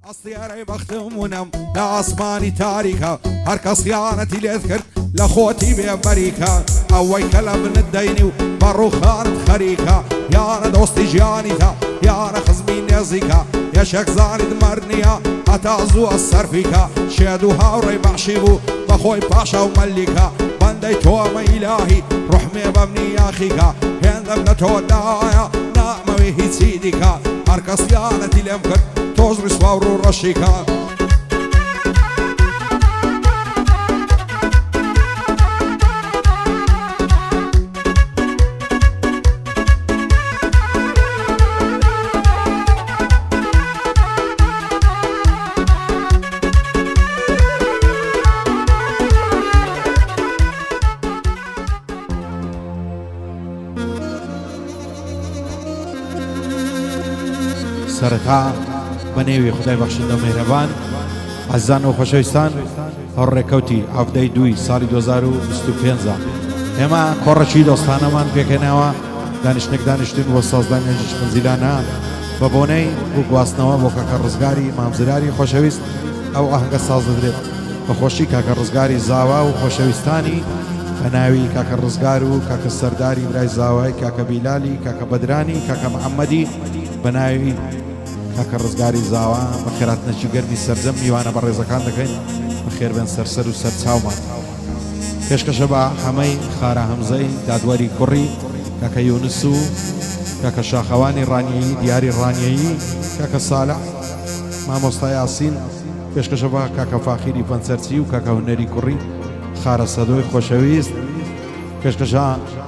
ئەستێرەی بەختمونم لە ئاسمانی تاریکە هەر کەس خیانەتی لێت کرد لە خۆتی بێبەریکە ئەوەی کە لە بنت دەینی و بەڕووخانت خەریکە یانە دۆستی ژیانیتە یانە خزمی نێزیکە یەشێک زانیت مەرنیە هەتا زووە سەرفیکە شێد و هاوڕێی بەخشی بوو بەخۆی پاشا و مەلیکە بەندەی تۆمە ئیلاهی ڕوحمێ بەمنی یاخیکە هێندەم لە تۆ دایە نامەوێ هیچی دیکە هەر کەس خیانەتی لێم کرد تۆش ڕیسوا و ڕوو ڕەشیکە سەرەتا بەنێوی خدای بەخشندە و مێهرەبان عەزیزان و خۆشەویستان هەوڕێکەوتی هەفتەی دووی ساڵی 2025 ئێمە کۆڕەکی دۆستانەمان پێکەناوە دانیشتێک دانیشتین بۆ سازدانی هێژش منزیلانە بە بۆنەی بۆ گواستنەوە بۆ کاکە ڕزگاری مامزراری خۆشەویست ئەو ئاهەنگە ساز دەدرێت بەخۆشی کاکە ڕزگاری زاوا و خۆشەویستانی بە ناوی کاکە ڕزگار و کاکە سەرداری برای زاوای کاکە بیلالی کاکە بەدرانی کاکە محەممەدی بە ناوی کاکە ڕزگاری زاوا بە خێراتنەکی گەرمی سەرجەم میوانە بە ڕێزەکان دەکەین بە خێربێن سەرسەر و سەرچاومان پێشکەشە بە هەمەی خارە هەمزەی دادوەری کوڕی کاکە یونس و کاکە شاخەوانی ڕانیایی دیاری ڕانیایی کاکە ساڵح مامۆستا یاسین پێشکەشە بە کاکە فاخیری پەنسەرچی و کاکە هونەری کوڕی خارە سەدۆی خۆشەویست پێشکەشە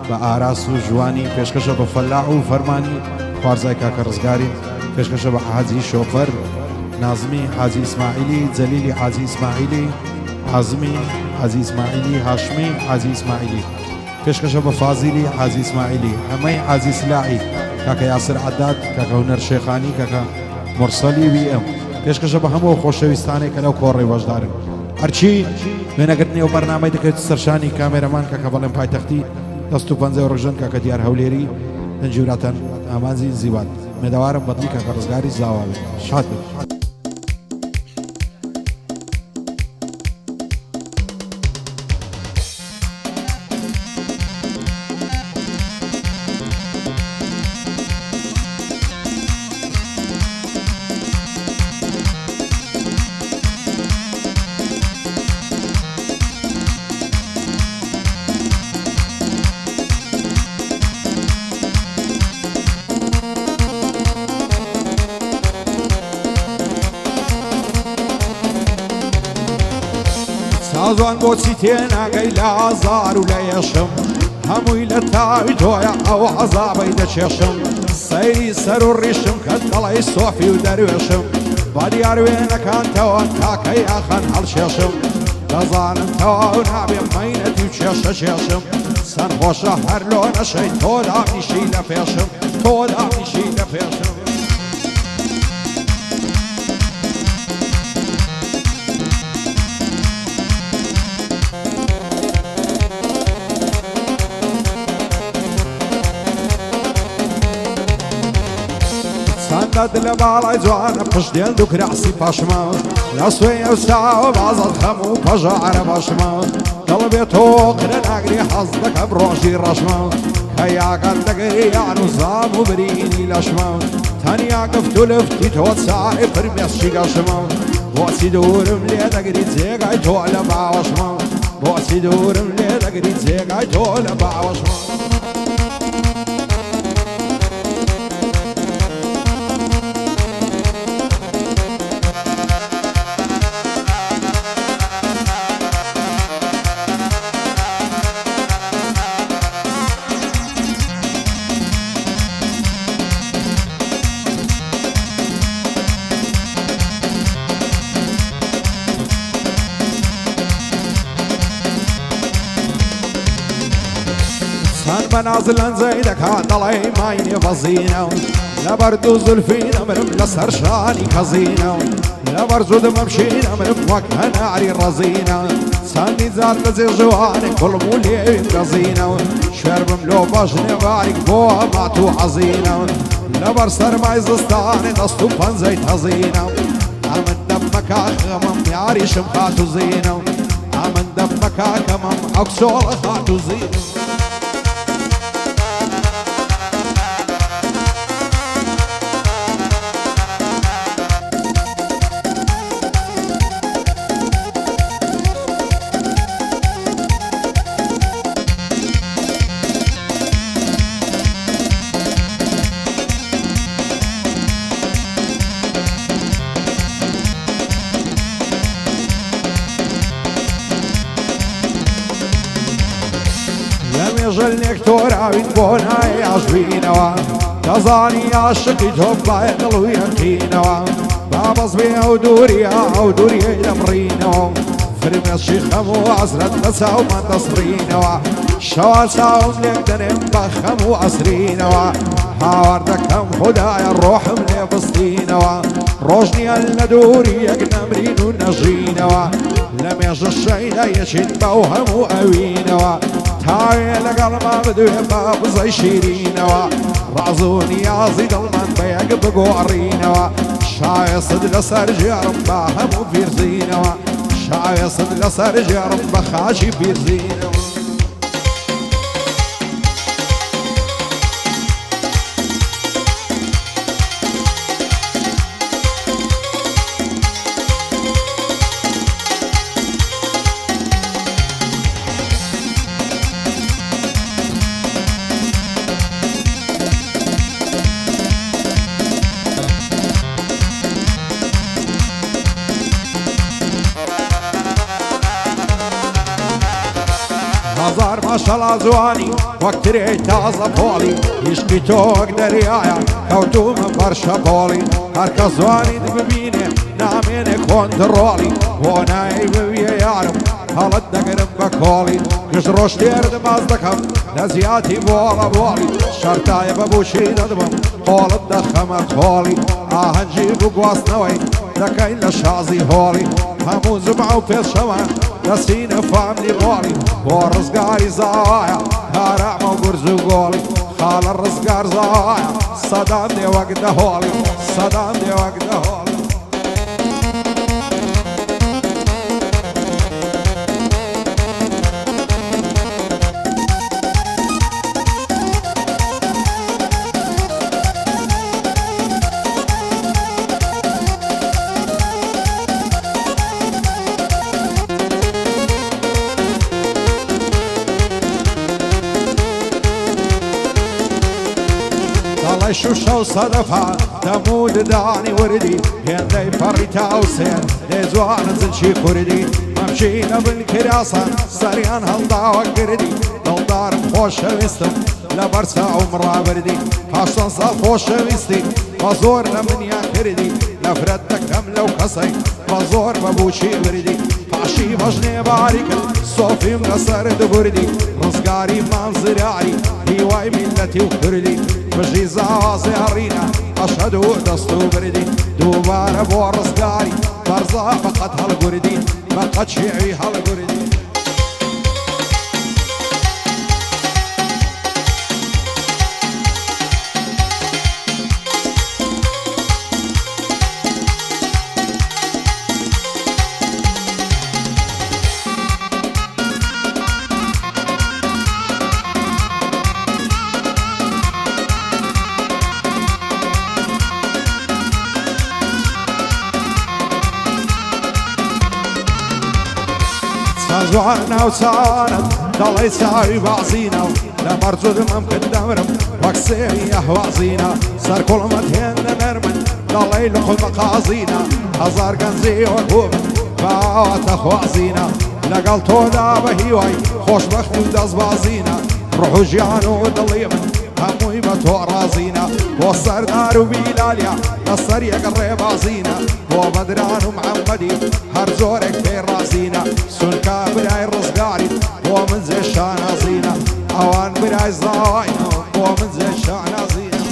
بە ئاراس و جوانی پێشکەشە بە فەلاح و فەرمانی خوارزای کاکە ڕزگاری پێشکەشە بە حاجی شۆفەر نازمی حاجی ئیسماعیلی جەلیلی حاجی ئیسماعیلی حازمی حاجی ئیسماعیلی هاشمی حاجی ئیسماعیلی پێشکەشە بە فازیلی حاجی ئیسماعیلی هەمەی حاجی سلاحی کاکە یاسر عەداد کاکە هونەر شێخانی کاکە مرسەلی وی ئەم پێشکەشە بە هەموو خۆشەویستانێک کە لەو کۆڕی بەشدارن هەرچی وێنەگرتنی و بەرنامەی دەکەوێت سەرشانی کامێرەمان کاکە بەڵێم پایتەختی دەست و پەنجە ڕۆژن کاکە دیار هەولێری دەنجوراتەن ئامانزی زیوان مێدەوارم بەدڵی کاکە ڕزگاری زاوا بێت شاد بێت سازوان بۆچی تێناگەی لە ئازار و لە یەشم هەمووی لە تاوی تۆیە ئەو عەزابەی دەچێشم سەیری سەر و ڕیشم کە دەڵی سۆفی و دەروێشم با دیار وێنەکانتەوە تاکەی ئاخەن هەڵشێشم دەزانم تەواو نابێ مەینەتی و کێشە چێشم سەرخۆشە هەر لۆ نەشەی تۆ دامیشی لە پێشم تۆ دامیشی لە پێشم سەندەت لە باڵای جوانە پشتێن و کراسی پاشمە لە سوێی ئەوساوە بازت هەموو پەژارە باشمە دڵ بێت تۆ قرە ناگری حەز دەکە ڕۆژی ڕەشمە کە یاگەر دەگەیان و زام و برینی لەشمە تەنیا گفت و لفتی تۆ چای فرمێسکی گەشمە بۆچی دوورم لێ دەگری جێگای تۆ لە باوەشمە بۆچی دوورم لێ دەگری جێگای تۆ لە باوەشمە بەناز لەنجەی دەکات دەڵێ ماینێ بەزینە لەبەر دوو زولفی دەمرم لەسەر شانی کەزینە لەبەر زوو دەمەمشی دەمرم وەک هەناری ڕەزینە چەندی جار بەجێ ژوانێک کوڵم و لێوین دەزینە شوێر بم لۆ بەش نێوارێک بۆ هەمات و حەزینە لەبەر سەرمای زستانی دەست و پەنجەی تەزینە ئەمە غمم یاریشم خاتو زینم ئەمن دەمە کاکەمەم ئەکسۆڵە خاتو زینم ژەلێک تۆراوین بۆ نایە ئاژوینەوە دەزانی عاشقی تۆ بڵایە دڵ و یەقینەوە بابەز بێ ئەو دووریە ئەو دووریەی دەمڕینەوە فرمێشی خەم و عەزرەت بە چاومان دەسڕینەوە شەوا چاوم لێک دەنێم بە خەم و ئەسرینەوە هاوار دەکەم خودایە ڕۆحم لێ بستینەوە ڕۆژ نییە لە دووری یەک نەمرین و نەژینەوە لە مێژە شەیدا یەچین بەو هەموو ئەوینەوە تاوێ لەگەڵما بدوێ بە بزەی شیرینەوە ڕاز و نیازی دڵمان بە یەک بگۆڕینەوە شایەست لەسەر ژێڕم بە هەموو پیرزینەوە شایەست لەسەر ژێڕم بە خاچی پیرزینەوە هزار ماشەڵا جوانی وەک ترێی تازە پۆڵی عیشقی تۆ وەک دەریایە کەوتومە بەر شەپۆڵی هەرکە زوانیت ببینێ نامێنێ کۆنتڕۆڵی بۆ نایی ببیە یارم هەڵت دەگرم بە کۆڵی گشت ڕۆژ تێر دەماز دەکەم لە زیاتی بۆڵە بۆڵی شەرتایە بە بوشی دەدبم قۆڵت دەخەمە کۆڵی ئاهەنجی بگواستنەوەی دەکەین لە شازی هۆڵی هەموو زمع و پێشەوان دەستینە فاملی ڕۆڵی بۆ ڕزگاری زاوایە هارامە و گورز و گۆڵی خاڵە ڕزگار زاوایە سەدان دێ وەک دەهۆڵی سەدان دێ وەک دەهۆڵی شوشە و سەدەفا دەمود دانی وردی هێندەی پەڕی تاوسێن لێ جوانە زنچی کوردی ئەمچینە بن کراسان سەریان هەڵداوە گردی دڵدارم خۆشەویستم لە بەرچاوم ڕابردی هەشتەن ساڵ خۆشەویستی بە زۆر لە منیان کردی نەفرەت دەکەم لەو کەسەی بە زۆر بە بوچی وردی پاشی بەژنێ باری کرد سۆفیم لەسەر دبوردی ڕزگاری مام زراری هیوای میلەتی و کوردی بژی زاوازێ هەڕینە ئەشهەد و دەست و بردی دووبارە بۆ ڕزگاری بەرزا بەقەت هەڵگوردی بەقەت شێعی هەڵگوردی جوانە و چاوانت دەڵێ چاوی بازینە و لە مەرجودمەم کرد دەمرم وەک سێری ئەهوازینە سەرکوڵمت هێندە نەرمن دەڵێ لەخۆمە قازینە هەزار گەنجی وەکو من باوەتە خوازینە لەگەڵ تۆدا بە هیوای خۆشبەخت و دەستبازینە ڕۆح و ژیان و دڵی من هەمووی بە تۆ ڕازینە بۆ سەردار و بیلالیا لەسەر یەک ڕێبازینە بۆ بەدران و محەممەدی هەر زۆرێک پێی ڕازینە سونکە برای ڕزگاریت بۆ من زێ شانازینە ئەوان برای زاواینەوە بۆ من زێ شانازینە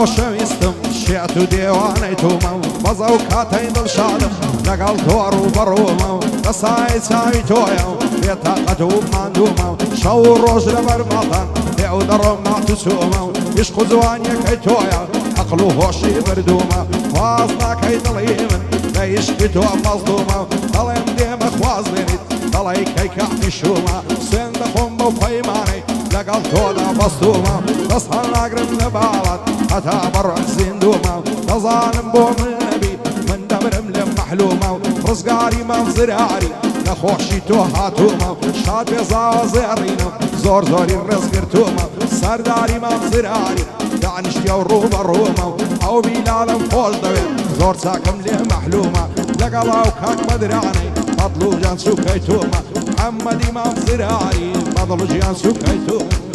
خۆشەویستم شێت و دێوانەی تومە و بەزە و کاتەی دڵشادم لەگەڵ تۆڕ و بەڕوومە و دەسای چاوی تۆیە و بێتاقەت و ماندوومە و شەو و ڕۆژ لەبەر ماڵان پێ و دەڕۆم مات و چوومە و عشق و جوانیەکەی تۆیە عەقڵ و هۆشی بردوومە واز ناکەی دڵی من لە عیشقی تۆ مەزدوومە و دەڵێم دێمە خواز بێنیت دەڵێی کەی کامی شوومە سوێن دەخۆم بەو پەیمانەی لەگەڵ تۆدا بەستوومە دەست هەڵ ناگرم لە باڵات هەتا بەڕۆک زیندوومە و دەزانم بۆ من نەبی من دەمرم لێم مەحلوومە و ڕزگاری مام زراری لە خۆشی تۆ هاتوومە و شاد بێزاوە زێڕینە زۆر زۆری ڕێزگرتوومە سەرداری مام زراری دانیشتە و ڕوو بەڕوومە و ئەو بیلالم خۆش دەوێت زۆر چاکەم لێ مەحلوومە لەگەڵا و کاک بەدرانەی بەدڵ و ژیان سوکەی توومە محەممەدی مام زراری بەدڵ و ژیان سوکەی توومە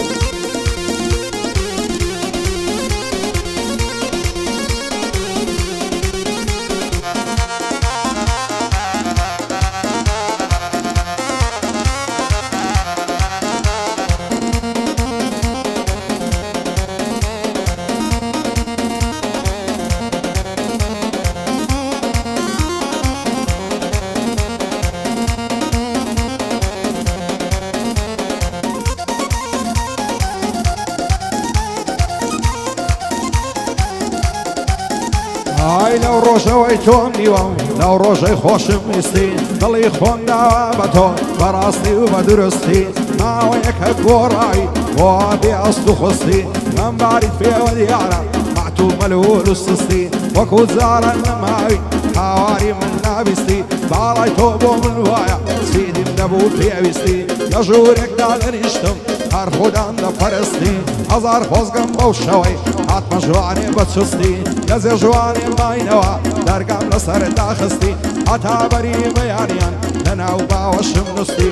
ئای لەو ڕۆژەوەی تۆم نیوە لەو ڕۆژەی خۆشم ویستی دڵی خۆم داوا بە تۆ بەڕاستی و بە درستی ماوەیەکە گۆڕایی بۆ بێ ئەست و خوستی ئەم باریت پێوە دیارە مەعتوو مەلول و سستی وەکو جاران نەماوی هاواری من نابیستی باڵای تۆ بۆ من وایە سیدیم دەبوو پێویستی لە ژوورێکدا دەنیشتم هەر خوددان دەپەرستی هەزار خۆزگەم بەو شەوەی هاتمە ژوانێ بە چستی لەزێ ژوانێ ماینەوە دەرگام لەسەر داخستی هەتا بەری بەیانیان لەناو باوەشم نووستی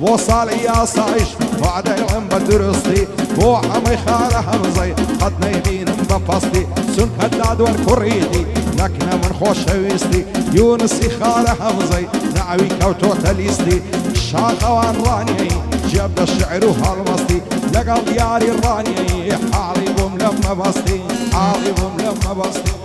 بۆ ساڵی یاسایش وعدەیڵم بە درستی بۆ هەمەی خارە هەمزەی قەت نەیبینم بە پەستی چونکەدا دووەر کوڕیدی نەکنە من خۆشەویستی یونسی خارە هەمزەی ناوی کەوتۆتە لیستی شاخەوان ڕانیەی جێب بە شعر و هەڵمەستی لەگەڵ یاری ڕانیەی حاڵی بووم لەم مەبەستی حاڵی بووم لەم مەبەستی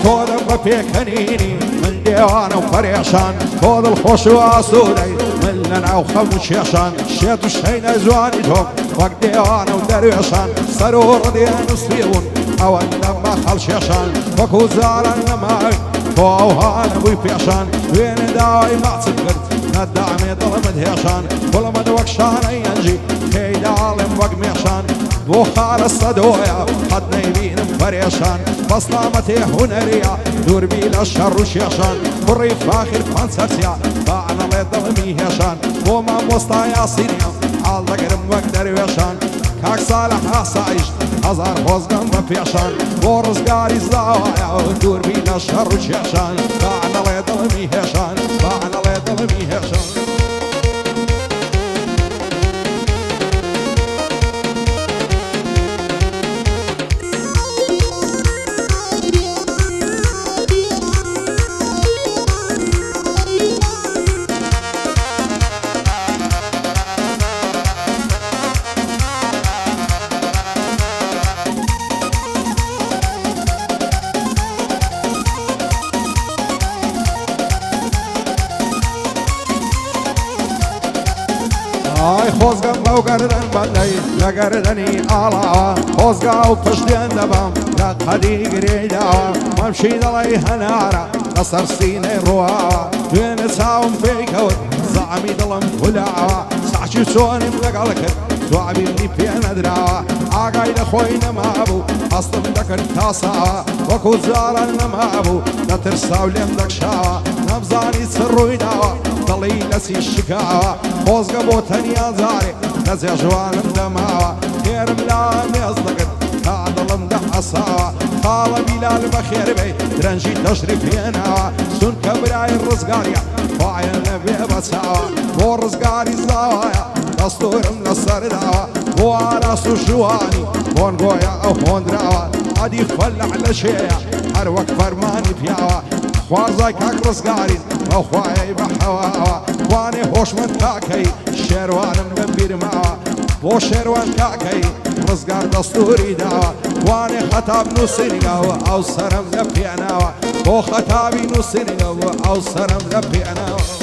تۆ دەم بە پێکەنینی من دێوانە و پەرێشان تۆ دڵخۆش و ئاسوودەی من لە ناو خەم و کێشان شێت و شەینە جوانی تۆم وەک دێوانە و دەروێشان سەر و ڕدێن و سپیون ئەوەندە بە خەڵکێشان وەکو جاران نەماوی تۆ ئەوهانە بووی پێشان وێنێ داوای ماچم کرد نەدامێ دڵمت هێشان گوڵمت وەک شانەی ئەنجی پێیداڵێم وەک مێشان بۆ خارە سەدۆیە قەت نەیبینم پەرێشان بەسلامەتێ هونەریە دووربی لە شەڕ و شێشان کوڕی فاخر پەنسەرسیا بەعنەڵێ دڵمی هێشان بۆ مامۆستا یاسینیە حاڵ دەگرم وەک دەروێشان کاک ساڵح ئاسایش هەزار خۆزگەم بە پێشان بۆ ڕزگاری زاوایە دووربی لە شەڕ و شێشان بەعنەڵێ دڵمی هێشان بەعنەڵێ دڵمی هێشان ئای خۆزگەم بەو گەردەن بەندەی لە گەردەنی ئاڵاوە خۆزگا و پشتێن دەبام لە قەدی گرێداوە مەمشی دەڵی هەنارە لەسەر سینەی ڕواوە دوێنێ چاوم پێی کەوت زەعمی دڵم کولاوە ساچی چۆنیم لەگەڵ کرد دوابیمنی پێ نەدراوە ئاگای لە خۆی نەمابوو هەستم دەکرد تاساوە وەکو جاران نەمابوو دەترسا و لێم دەکشاوە نەمزانی چ ڕووی داوە دڵی لەسی شکاوە خۆزگە بۆ تەنیا جارێ لە جێژوانم دەماوە خێرم لا مێز دەکرد تا دڵم دەحەساوە خاڵە بیلال بەخێر بێ درەنجی تەشریف هێناوە چونکە برای ڕزگاریە خوایە لەبێ بەچاوە بۆ ڕزگاری زاوایە دەستورم لەسەر داوە بۆ ئاراس و ژوانی بۆنگۆیە ئەو هۆندراوە ئەدی فەلەع لە شێیە هەر وەک فەرمانی پیاوە خوازای کاک ڕزگارین ئەو خوایەی بە حەواوە خوانێ هۆشمەند کاکەی شێروانم لە بیرماوە بۆ شێروان کاکەی ڕزگار دەستوری داوە خوانێ خەتاب نووسینگاوە ئەو سەرم لە پێناوە بۆ خەتابی نووسینگەوە ئەو سەرم لە پێناوە